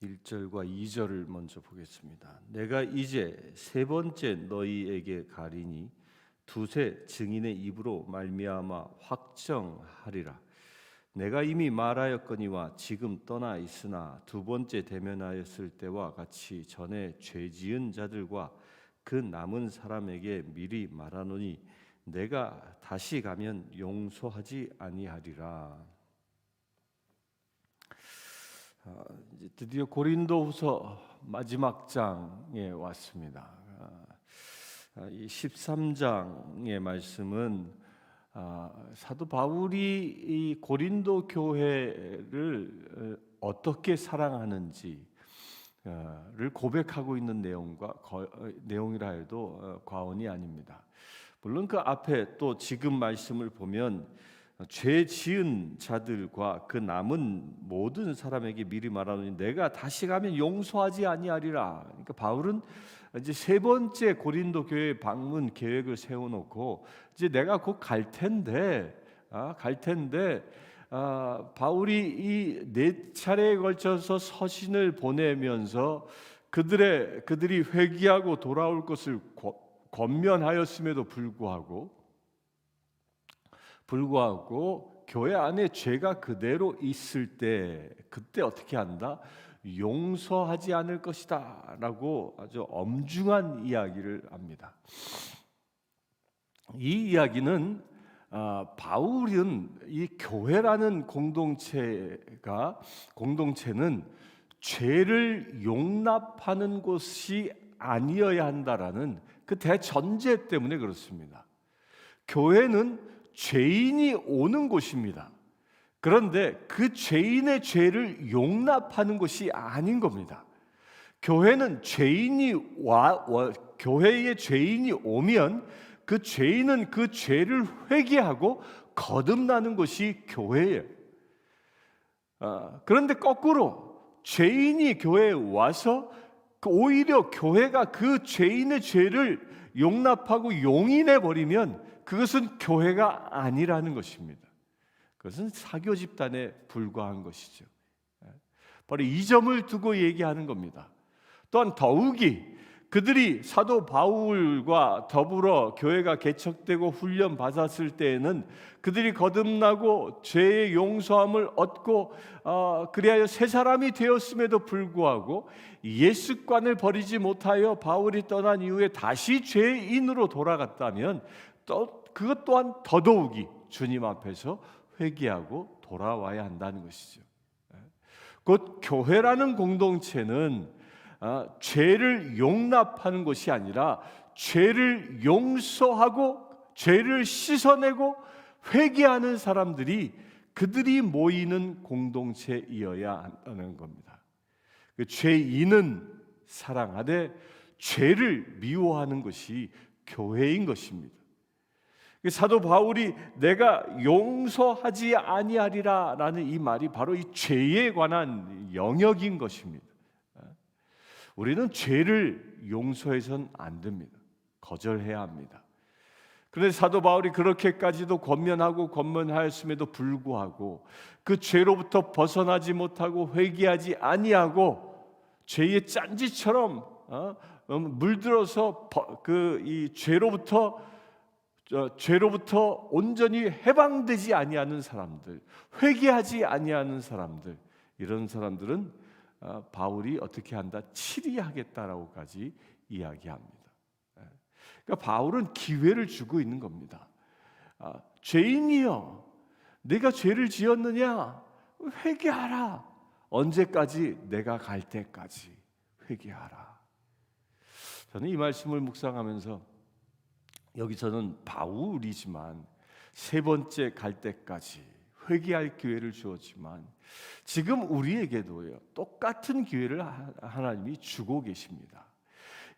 1절과 2절을 먼저 보겠습니다. 내가 이제 세 번째 너희에게 가리니 두세 증인의 입으로 말미암아 확정하리라. 내가 이미 말하였거니와 지금 떠나 있으나 두 번째 대면하였을 때와 같이 전에 죄 지은 자들과 그 남은 사람에게 미리 말하노니 내가 다시 가면 용서하지 아니하리라. 이제 드디어 고린도후서 마지막 장에 왔습니다. 이 13장의 말씀은 사도 바울이 이 고린도 교회를 어떻게 사랑하는지를 고백하고 있는 내용이라 해도 과언이 아닙니다. 물론 그 앞에 또 지금 말씀을 보면 죄 지은 자들과 그 남은 모든 사람에게 미리 말하노니 내가 다시 가면 용서하지 아니하리라. 그러니까 바울은 이제 세 번째 고린도 교회 방문 계획을 세워놓고 이제 내가 곧 갈 텐데 바울이 이 네 차례에 걸쳐서 서신을 보내면서 그들이 회개하고 돌아올 것을 권면하였음에도 불구하고 교회 안에 죄가 그대로 있을 때 그때 어떻게 한다? 용서하지 않을 것이다 라고 아주 엄중한 이야기를 합니다. 이 이야기는 바울은 이 교회라는 공동체는 죄를 용납하는 곳이 아니어야 한다라는 그 대전제 때문에 그렇습니다. 교회는 죄인이 오는 곳입니다. 그런데 그 죄인의 죄를 용납하는 것이 아닌 겁니다. 교회는 교회에 죄인이 오면 그 죄인은 그 죄를 회개하고 거듭나는 것이 교회예요. 그런데 거꾸로 죄인이 교회에 와서 오히려 교회가 그 죄인의 죄를 용납하고 용인해 버리면 그것은 교회가 아니라는 것입니다. 그것은 사교 집단에 불과한 것이죠. 바로 이 점을 두고 얘기하는 겁니다. 또한 더욱이 그들이 사도 바울과 더불어 교회가 개척되고 훈련 받았을 때에는 그들이 거듭나고 죄의 용서함을 얻고 그리하여 새 사람이 되었음에도 불구하고 예습관을 버리지 못하여 바울이 떠난 이후에 다시 죄인으로 돌아갔다면 또 그것 또한 더더욱이 주님 앞에서 회개하고 돌아와야 한다는 것이죠. 곧 교회라는 공동체는 죄를 용납하는 것이 아니라 죄를 용서하고 죄를 씻어내고 회개하는 사람들이 그들이 모이는 공동체이어야 한다는 겁니다. 그 죄인은 사랑하되 죄를 미워하는 것이 교회인 것입니다. 사도 바울이 내가 용서하지 아니하리라라는 이 말이 바로 이 죄에 관한 영역인 것입니다. 우리는 죄를 용서해서는 안 됩니다. 거절해야 합니다. 그런데 사도 바울이 그렇게까지도 권면하였음에도 불구하고 그 죄로부터 벗어나지 못하고 회개하지 아니하고 죄의 짠지처럼 물들어서 이 죄로부터 온전히 해방되지 아니하는 사람들, 회개하지 아니하는 사람들, 이런 사람들은 바울이 어떻게 한다? 치리하겠다라고까지 이야기합니다. 그러니까 바울은 기회를 주고 있는 겁니다. 죄인이여, 내가 죄를 지었느냐? 회개하라. 언제까지? 내가 갈 때까지 회개하라. 저는 이 말씀을 묵상하면서 여기서는 바울이지만 세 번째 갈 때까지 회개할 기회를 주었지만 지금 우리에게도요 똑같은 기회를 하나님이 주고 계십니다.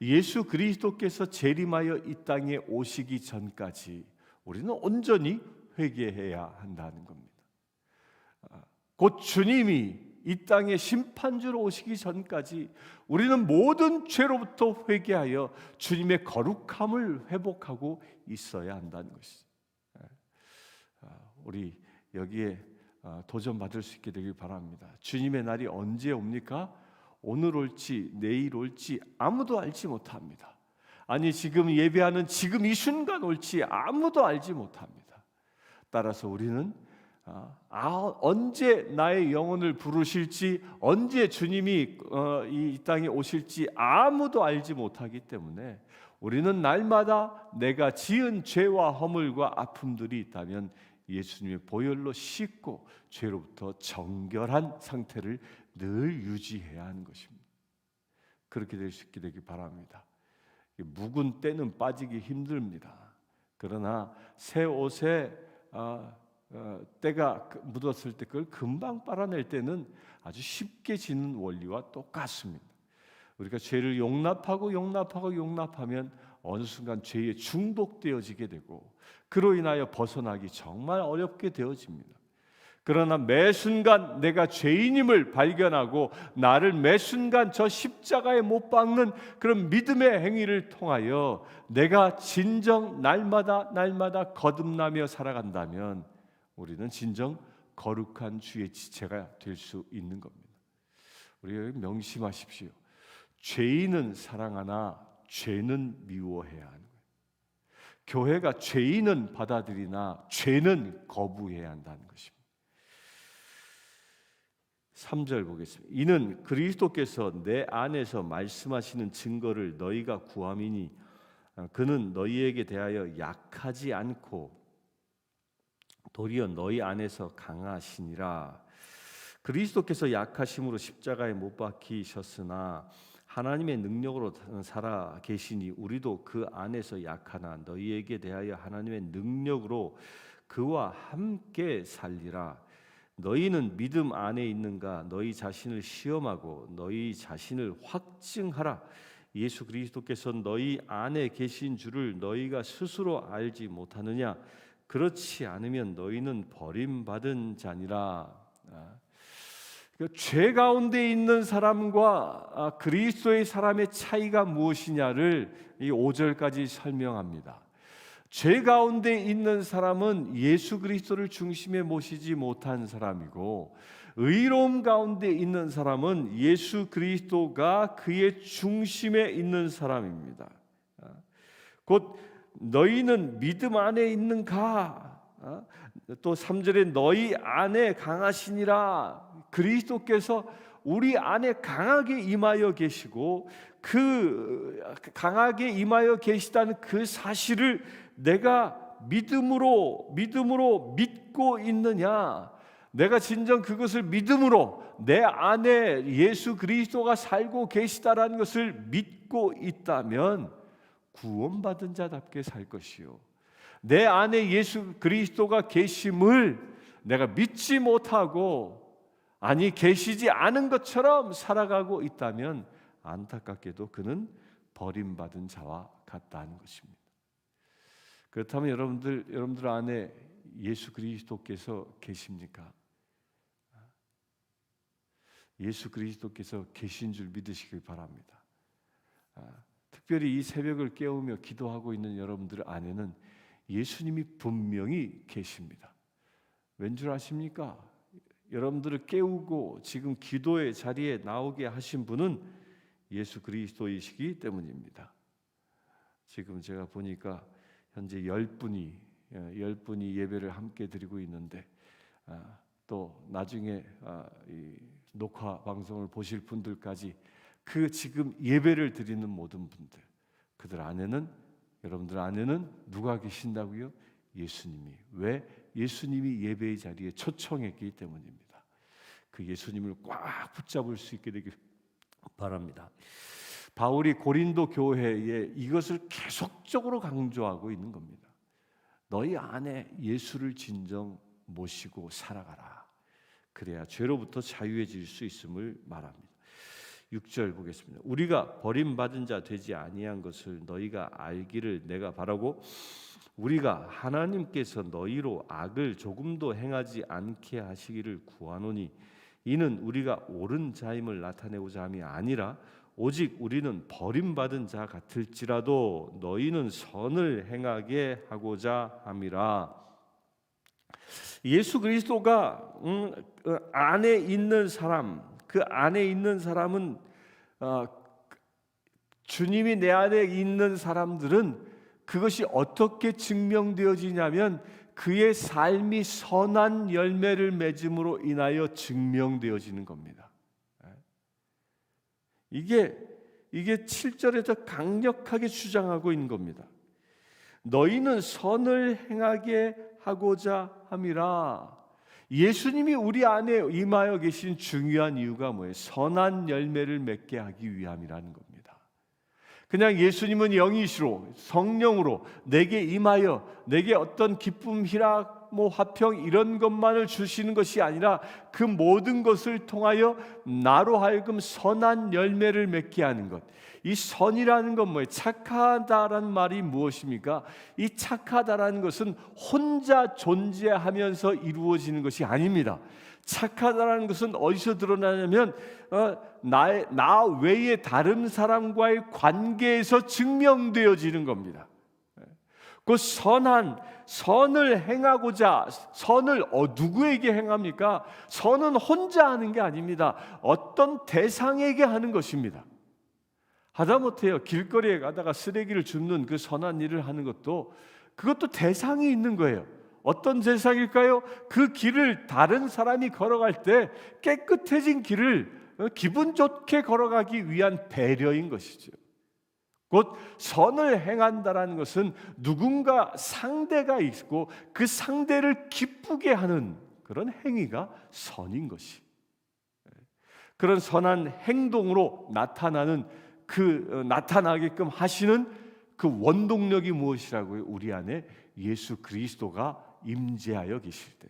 예수 그리스도께서 재림하여 이 땅에 오시기 전까지 우리는 온전히 회개해야 한다는 겁니다. 곧 주님이 이 땅에 심판주로 오시기 전까지 우리는 모든 죄로부터 회개하여 주님의 거룩함을 회복하고 있어야 한다는 것이죠. 우리 여기에 도전받을 수 있게 되길 바랍니다. 주님의 날이 언제 옵니까? 오늘 올지 내일 올지 아무도 알지 못합니다. 아니 지금 예배하는 지금 이 순간 올지 아무도 알지 못합니다. 따라서 우리는 언제 나의 영혼을 부르실지, 언제 주님이 이 땅에 오실지 아무도 알지 못하기 때문에 우리는 날마다 내가 지은 죄와 허물과 아픔들이 있다면 예수님의 보혈로 씻고 죄로부터 정결한 상태를 늘 유지해야 하는 것입니다. 그렇게 될 수 있게 되길 바랍니다. 묵은 때는 빠지기 힘듭니다. 그러나 새 옷에 때가 묻었을 때 그걸 금방 빨아낼 때는 아주 쉽게 지는 원리와 똑같습니다. 우리가 죄를 용납하면 어느 순간 죄에 중독되어지게 되고 그로 인하여 벗어나기 정말 어렵게 되어집니다. 그러나 매 순간 내가 죄인임을 발견하고 나를 매 순간 저 십자가에 못 박는 그런 믿음의 행위를 통하여 내가 진정 날마다 거듭나며 살아간다면 우리는 진정 거룩한 주의 지체가 될 수 있는 겁니다. 우리가 명심하십시오. 죄인은 사랑하나 죄는 미워해야 하는 거예요. 교회가 죄인은 받아들이나 죄는 거부해야 한다는 것입니다. 3절 보겠습니다. 이는 그리스도께서 내 안에서 말씀하시는 증거를 너희가 구함이니 그는 너희에게 대하여 약하지 않고 도리어 너희 안에서 강하시니라. 그리스도께서 약하심으로 십자가에 못 박히셨으나 하나님의 능력으로 살아 계시니 우리도 그 안에서 약하나 너희에게 대하여 하나님의 능력으로 그와 함께 살리라. 너희는 믿음 안에 있는가? 너희 자신을 시험하고 너희 자신을 확증하라. 예수 그리스도께서 너희 안에 계신 줄을 너희가 스스로 알지 못하느냐? 그렇지 않으면 너희는 버림받은 자니라. 죄 가운데 있는 사람과 그리스도의 사람의 차이가 무엇이냐를 이 5절까지 설명합니다. 죄 가운데 있는 사람은 예수 그리스도를 중심에 모시지 못한 사람이고 의로움 가운데 있는 사람은 예수 그리스도가 그의 중심에 있는 사람입니다. 곧 너희는 믿음 안에 있는가? 또 3절에 너희 안에 강하시니라. 그리스도께서 우리 안에 강하게 임하여 계시고 그 강하게 임하여 계시다는 그 사실을 내가 믿음으로 믿고 있느냐? 내가 진정 그것을 믿음으로 내 안에 예수 그리스도가 살고 계시다라는 것을 믿고 있다면 구원받은 자답게 살 것이요, 내 안에 예수 그리스도가 계심을 내가 믿지 못하고 아니 계시지 않은 것처럼 살아가고 있다면 안타깝게도 그는 버림받은 자와 같다는 것입니다. 그렇다면 여러분들 안에 예수 그리스도께서 계십니까? 예수 그리스도께서 계신 줄 믿으시길 바랍니다. 특별히 이 새벽을 깨우며 기도하고 있는 여러분들 안에는 예수님이 분명히 계십니다. 왠 줄 아십니까? 여러분들을 깨우고 지금 기도의 자리에 나오게 하신 분은 예수 그리스도이시기 때문입니다. 지금 제가 보니까 현재 10분이 예배를 함께 드리고 있는데 또 나중에 이 녹화 방송을 보실 분들까지 그 지금 예배를 드리는 모든 분들, 그들 안에는, 여러분들 안에는 누가 계신다고요? 예수님이. 왜? 예수님이 예배의 자리에 초청했기 때문입니다. 그 예수님을 꽉 붙잡을 수 있게 되길 바랍니다. 바울이 고린도 교회에 이것을 계속적으로 강조하고 있는 겁니다. 너희 안에 예수를 진정 모시고 살아가라. 그래야 죄로부터 자유해질 수 있음을 말합니다. 6절 보겠습니다. 우리가 버림받은 자 되지 아니한 것을 너희가 알기를 내가 바라고 우리가 하나님께서 너희로 악을 조금도 행하지 않게 하시기를 구하노니 이는 우리가 옳은 자임을 나타내고자 함이 아니라 오직 우리는 버림받은 자 같을지라도 너희는 선을 행하게 하고자 함이라. 예수 그리스도가 안에 있는 사람, 그 안에 있는 사람은 아, 주님이 내 안에 있는 사람들은 그것이 어떻게 증명되어지냐면 그의 삶이 선한 열매를 맺음으로 인하여 증명되어지는 겁니다. 이게 7절에서 강력하게 주장하고 있는 겁니다. 너희는 선을 행하게 하고자 함이라. 예수님이 우리 안에 임하여 계신 중요한 이유가 뭐예요? 선한 열매를 맺게 하기 위함이라는 겁니다. 그냥 예수님은 영이시로 성령으로 내게 임하여 내게 어떤 기쁨, 희락, 화평 이런 것만을 주시는 것이 아니라 그 모든 것을 통하여 나로 하여금 선한 열매를 맺게 하는 것. 이 선이라는 건 뭐예요? 착하다라는 말이 무엇입니까? 이 착하다라는 것은 혼자 존재하면서 이루어지는 것이 아닙니다. 착하다라는 것은 어디서 드러나냐면 나 외에 다른 사람과의 관계에서 증명되어지는 겁니다. 그 선을 행하고자, 선을 누구에게 행합니까? 선은 혼자 하는 게 아닙니다. 어떤 대상에게 하는 것입니다. 하다못해요, 길거리에 가다가 쓰레기를 줍는 그 선한 일을 하는 그것도 대상이 있는 거예요. 어떤 대상일까요? 그 길을 다른 사람이 걸어갈 때 깨끗해진 길을 기분 좋게 걸어가기 위한 배려인 것이죠. 곧 선을 행한다라는 것은 누군가 상대가 있고 그 상대를 기쁘게 하는 그런 행위가 선인 것이. 그런 선한 행동으로 나타나게끔 하시는 그 원동력이 무엇이라고요? 우리 안에 예수 그리스도가 임재하여 계실 때,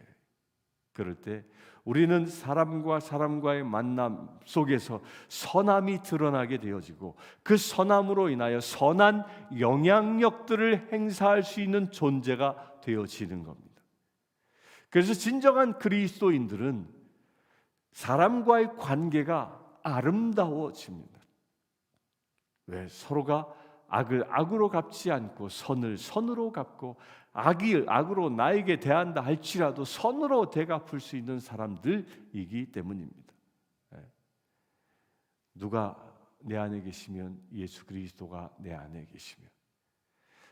그럴 때 우리는 사람과 사람과의 만남 속에서 선함이 드러나게 되어지고 그 선함으로 인하여 선한 영향력들을 행사할 수 있는 존재가 되어지는 겁니다. 그래서 진정한 그리스도인들은 사람과의 관계가 아름다워집니다. 왜? 서로가 악을 악으로 갚지 않고 선을 선으로 갚고 악이 악으로 나에게 대한다 할지라도 선으로 되갚을 수 있는 사람들이기 때문입니다. 누가 내 안에 계시면 예수 그리스도가 내 안에 계시면,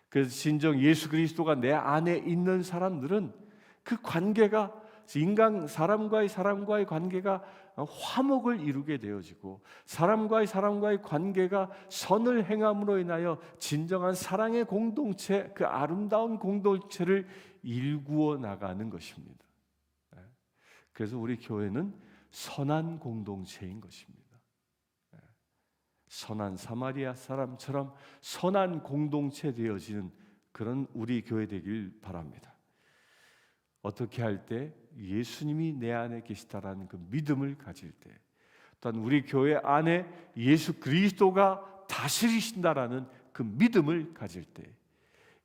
그래서 진정 예수 그리스도가 내 안에 있는 사람들은 그 관계가 사람과의 관계가 화목을 이루게 되어지고 사람과의 관계가 선을 행함으로 인하여 진정한 사랑의 공동체, 그 아름다운 공동체를 일구어 나가는 것입니다. 그래서 우리 교회는 선한 공동체인 것입니다. 선한 사마리아 사람처럼 선한 공동체 되어지는 그런 우리 교회 되길 바랍니다. 어떻게 할 때? 예수님이 내 안에 계시다라는 그 믿음을 가질 때, 또한 우리 교회 안에 예수 그리스도가 다스리신다라는 그 믿음을 가질 때,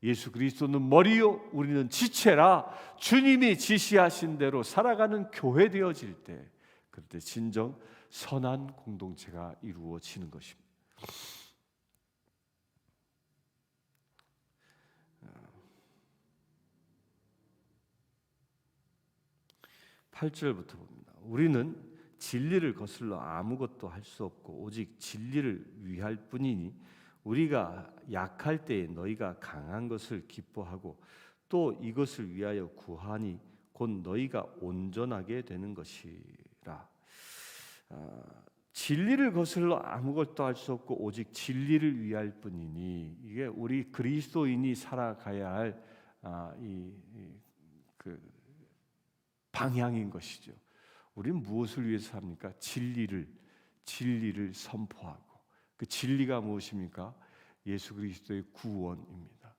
예수 그리스도는 머리요 우리는 지체라 주님이 지시하신 대로 살아가는 교회 되어질 때, 그때 진정 선한 공동체가 이루어지는 것입니다. 8절부터 봅니다. 우리는 진리를 거슬러 아무것도 할 수 없고 오직 진리를 위할 뿐이니 우리가 약할 때에 너희가 강한 것을 기뻐하고 또 이것을 위하여 구하니 곧 너희가 온전하게 되는 것이라. 진리를 거슬러 아무것도 할 수 없고 오직 진리를 위할 뿐이니, 이게 우리 그리스도인이 살아가야 할 방향인 것이죠. 우리는 무엇을 위해서 삽니까? 진리를 선포하고, 그 진리가 무엇입니까? 예수 그리스도의 구원입니다.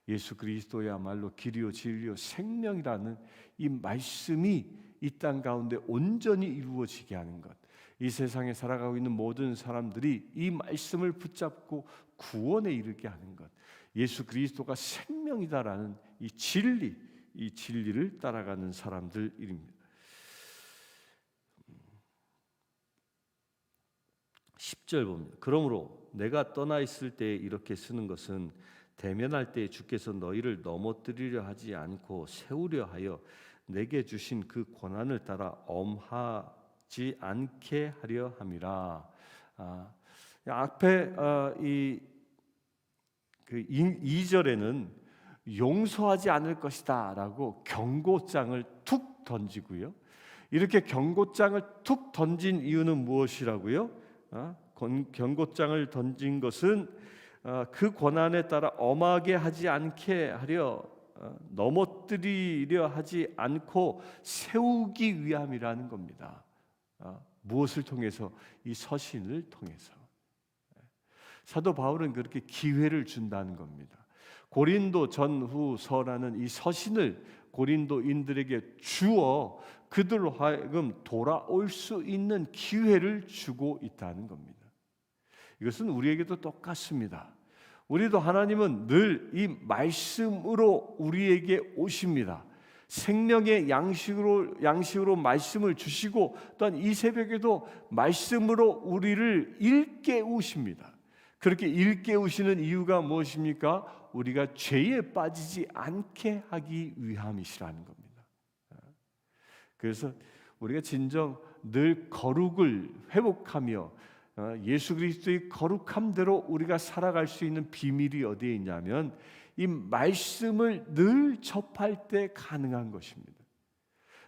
예수 그리스도야말로 길이요 진리요 생명이라는 이 말씀이 이 땅 가운데 온전히 이루어지게 하는 것, 이 세상에 살아가고 있는 모든 사람들이 이 말씀을 붙잡고 구원에 이르게 하는 것, 예수 그리스도가 생명이다라는 이 진리를 따라가는 사람들입니다. 10절 봅니다. 그러므로 내가 떠나 있을 때 이렇게 쓰는 것은 대면할 때 주께서 너희를 넘어뜨리려 하지 않고 세우려 하여 내게 주신 그 권한을 따라 엄하지 않게 하려 함이라. 앞에 그 2절에는 용서하지 않을 것이다라고 경고장을 툭 던지고요. 이렇게 경고장을 툭 던진 이유는 무엇이라고요? 경고장을 던진 것은 그 권한에 따라 엄하게 하지 않게 하려, 넘어뜨리려 하지 않고 세우기 위함이라는 겁니다. 무엇을 통해서? 이 서신을 통해서. 사도 바울은 그렇게 기회를 준다는 겁니다. 고린도 전후서라는 이 서신을 고린도인들에게 주어 그들로 하여금 돌아올 수 있는 기회를 주고 있다는 겁니다. 이것은 우리에게도 똑같습니다. 우리도 하나님은 늘 이 말씀으로 우리에게 오십니다. 생명의 양식으로 말씀을 주시고, 또한 이 새벽에도 말씀으로 우리를 일깨우십니다. 그렇게 일깨우시는 이유가 무엇입니까? 우리가 죄에 빠지지 않게 하기 위함이시라는 겁니다. 그래서 우리가 진정 늘 거룩을 회복하며 예수 그리스도의 거룩함대로 우리가 살아갈 수 있는 비밀이 어디에 있냐면 이 말씀을 늘 접할 때 가능한 것입니다.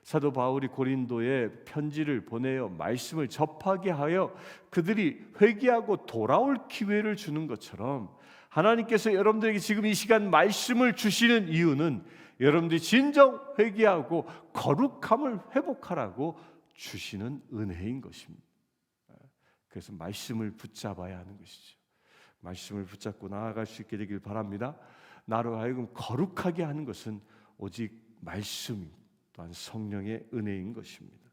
사도 바울이 고린도에 편지를 보내어 말씀을 접하게 하여 그들이 회개하고 돌아올 기회를 주는 것처럼, 하나님께서 여러분들에게 지금 이 시간 말씀을 주시는 이유는 여러분들이 진정 회개하고 거룩함을 회복하라고 주시는 은혜인 것입니다. 그래서 말씀을 붙잡아야 하는 것이죠. 말씀을 붙잡고 나아갈 수 있게 되길 바랍니다. 나로 하여금 거룩하게 하는 것은 오직 말씀 또한 성령의 은혜인 것입니다.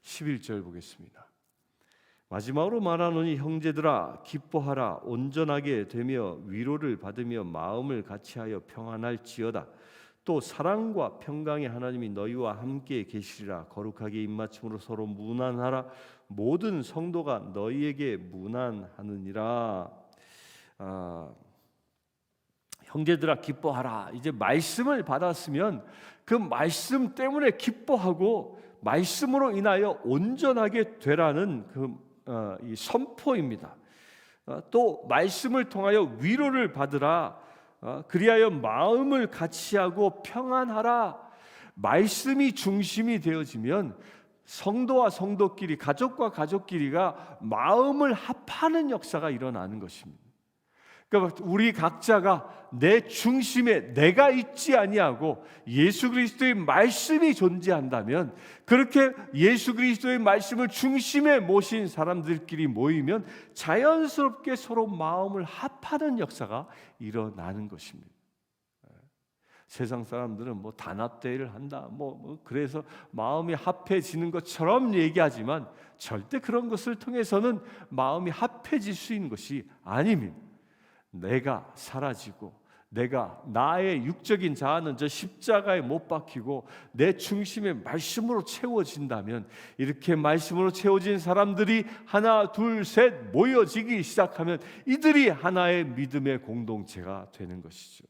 11절 보겠습니다. 마지막으로 말하노니 형제들아 기뻐하라. 온전하게 되며 위로를 받으며 마음을 같이하여 평안할지어다. 또 사랑과 평강의 하나님이 너희와 함께 계시리라. 거룩하게 입맞춤으로 서로 문안하라. 모든 성도가 너희에게 문안하느니라. 형제들아 기뻐하라. 이제 말씀을 받았으면 그 말씀 때문에 기뻐하고 말씀으로 인하여 온전하게 되라는 이 선포입니다. 또 말씀을 통하여 위로를 받으라. 그리하여 마음을 같이하고 평안하라. 말씀이 중심이 되어지면 성도와 성도끼리, 가족과 가족끼리가 마음을 합하는 역사가 일어나는 것입니다. 그러니까 우리 각자가 내 중심에 내가 있지 아니하고 예수 그리스도의 말씀이 존재한다면, 그렇게 예수 그리스도의 말씀을 중심에 모신 사람들끼리 모이면 자연스럽게 서로 마음을 합하는 역사가 일어나는 것입니다. 세상 사람들은 뭐 단합대회를 한다, 그래서 마음이 합해지는 것처럼 얘기하지만 절대 그런 것을 통해서는 마음이 합해질 수 있는 것이 아닙니다. 내가 사라지고 나의 육적인 자아는 저 십자가에 못 박히고 내 중심에 말씀으로 채워진다면, 이렇게 말씀으로 채워진 사람들이 하나 둘 셋 모여지기 시작하면 이들이 하나의 믿음의 공동체가 되는 것이죠.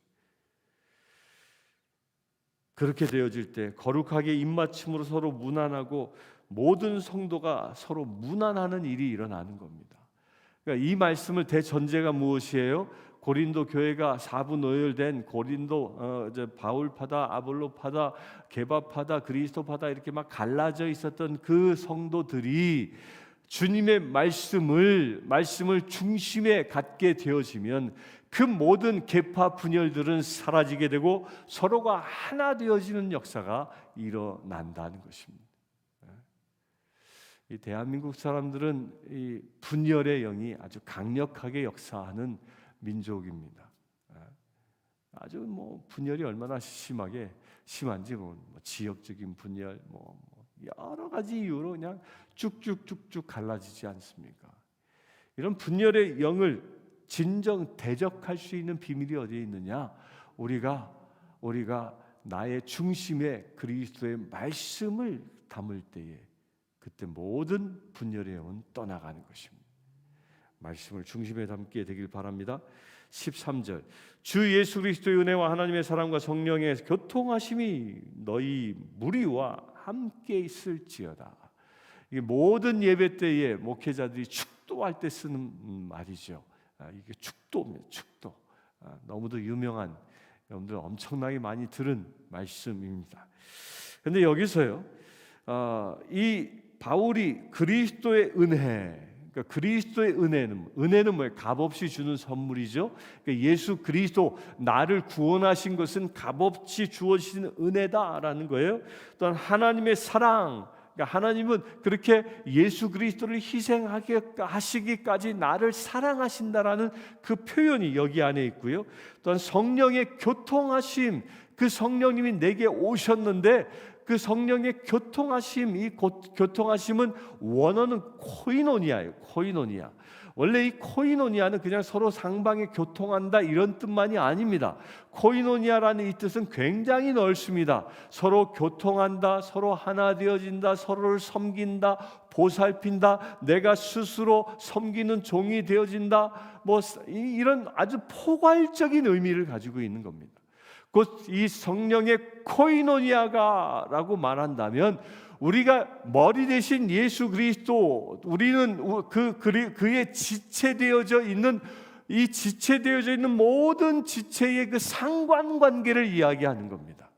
그렇게 되어질 때 거룩하게 입맞춤으로 서로 문안하고 모든 성도가 서로 문안하는 일이 일어나는 겁니다. 그러니까 이 말씀을 대전제가 무엇이에요? 고린도 교회가 사분오열된 고린도 바울파다, 아볼로파다, 게바파다, 그리스도파다 이렇게 막 갈라져 있었던 그 성도들이 주님의 말씀을 중심에 갖게 되어지면 그 모든 계파 분열들은 사라지게 되고 서로가 하나 되어지는 역사가 일어난다는 것입니다. 이 대한민국 사람들은 이 분열의 영이 아주 강력하게 역사하는 민족입니다. 아주 분열이 얼마나 심한지 지역적인 분열 여러 가지 이유로 그냥 쭉쭉쭉쭉 갈라지지 않습니까? 이런 분열의 영을 진정 대적할 수 있는 비밀이 어디에 있느냐? 우리가 나의 중심에 그리스도의 말씀을 담을 때에 그때 모든 분열의 영은 떠나가는 것입니다. 말씀을 중심에 담게 되길 바랍니다. 13절 주 예수 그리스도의 은혜와 하나님의 사랑과 성령의 교통하심이 너희 무리와 함께 있을지어다. 이게 모든 예배 때에 목회자들이 축도할 때 쓰는 말이죠. 이게 축도입니다. 축도. 너무도 유명한, 여러분들 엄청나게 많이 들은 말씀입니다. 그런데 여기서요, 이 바울이 그리스도의 은혜, 그러니까 그리스도의 은혜는 뭐예요? 값없이 주는 선물이죠. 그러니까 예수 그리스도, 나를 구원하신 것은 값없이 주어지는 은혜다라는 거예요. 또한 하나님의 사랑, 그러니까 하나님은 그렇게 예수 그리스도를 희생하시기까지 나를 사랑하신다라는 그 표현이 여기 안에 있고요. 또한 성령의 교통하심, 그 성령님이 내게 오셨는데 그 성령의 교통하심, 이 교통하심은 원어는 코이노니아예요. 코이노니아. 원래 이 코이노니아는 그냥 서로 상방에 교통한다 이런 뜻만이 아닙니다. 코이노니아라는 이 뜻은 굉장히 넓습니다. 서로 교통한다, 서로 하나 되어진다, 서로를 섬긴다, 보살핀다, 내가 스스로 섬기는 종이 되어진다, 이런 아주 포괄적인 의미를 가지고 있는 겁니다. 곧 이 성령의 코이노니아가라고 말한다면, 우리가 머리 대신 예수 그리스도, 우리는 그의 지체되어져 있는, 이 지체되어져 있는 모든 지체의 그 상관관계를 이야기하는 겁니다.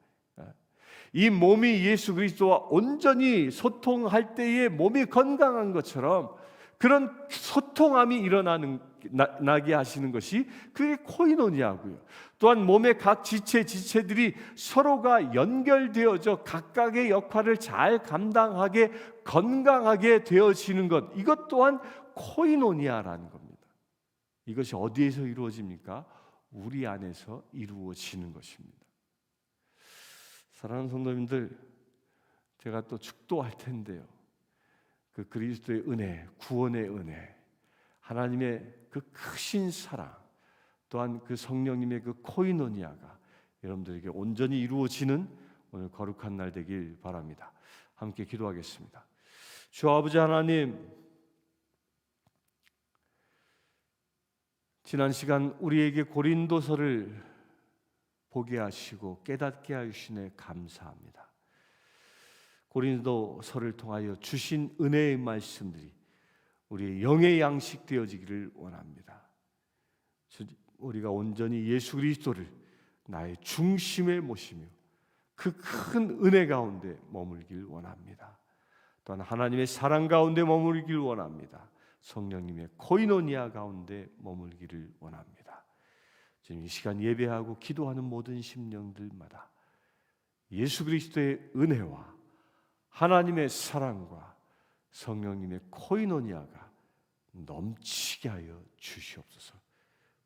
이 몸이 예수 그리스도와 온전히 소통할 때에 몸이 건강한 것처럼 그런 소통함이 나게 하시는 것이 그게 코이노니아고요. 또한 몸의 각 지체들이 서로가 연결되어져 각각의 역할을 잘 감당하게 건강하게 되어지는 것, 이것 또한 코이노니아라는 겁니다. 이것이 어디에서 이루어집니까? 우리 안에서 이루어지는 것입니다. 사랑하는 성도님들, 제가 또 축도할 텐데요, 그 그리스도의 은혜, 구원의 은혜, 하나님의 그 크신 사랑, 또한 그 성령님의 그 코이노니아가 여러분들에게 온전히 이루어지는 오늘 거룩한 날 되길 바랍니다. 함께 기도하겠습니다. 주 아버지 하나님, 지난 시간 우리에게 고린도서를 보게 하시고 깨닫게 하시네 감사합니다. 고린도서를 통하여 주신 은혜의 말씀들이 우리의 영의 양식 되어지기를 원합니다. 우리가 온전히 예수 그리스도를 나의 중심에 모시며 그 큰 은혜 가운데 머물길 원합니다. 또한 하나님의 사랑 가운데 머물길 원합니다. 성령님의 코이노니아 가운데 머물기를 원합니다. 지금 이 시간 예배하고 기도하는 모든 심령들마다 예수 그리스도의 은혜와 하나님의 사랑과 성령님의 코이노니아가 넘치게 하여 주시옵소서.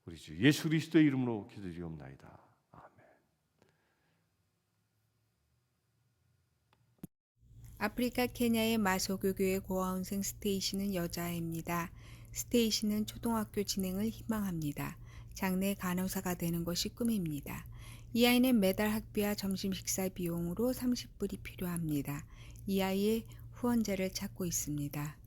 우리 주 예수 그리스도의 이름으로 기도드리옵나이다. 아멘. 아프리카 케냐의 마소교교의 고아원생 스테이시는 여자아이입니다. 스테이시는 초등학교 진행을 희망합니다. 장래 간호사가 되는 것이 꿈입니다. 이 아이는 매달 학비와 점심 식사 비용으로 30불이 필요합니다. 이 아이의 후원자를 찾고 있습니다.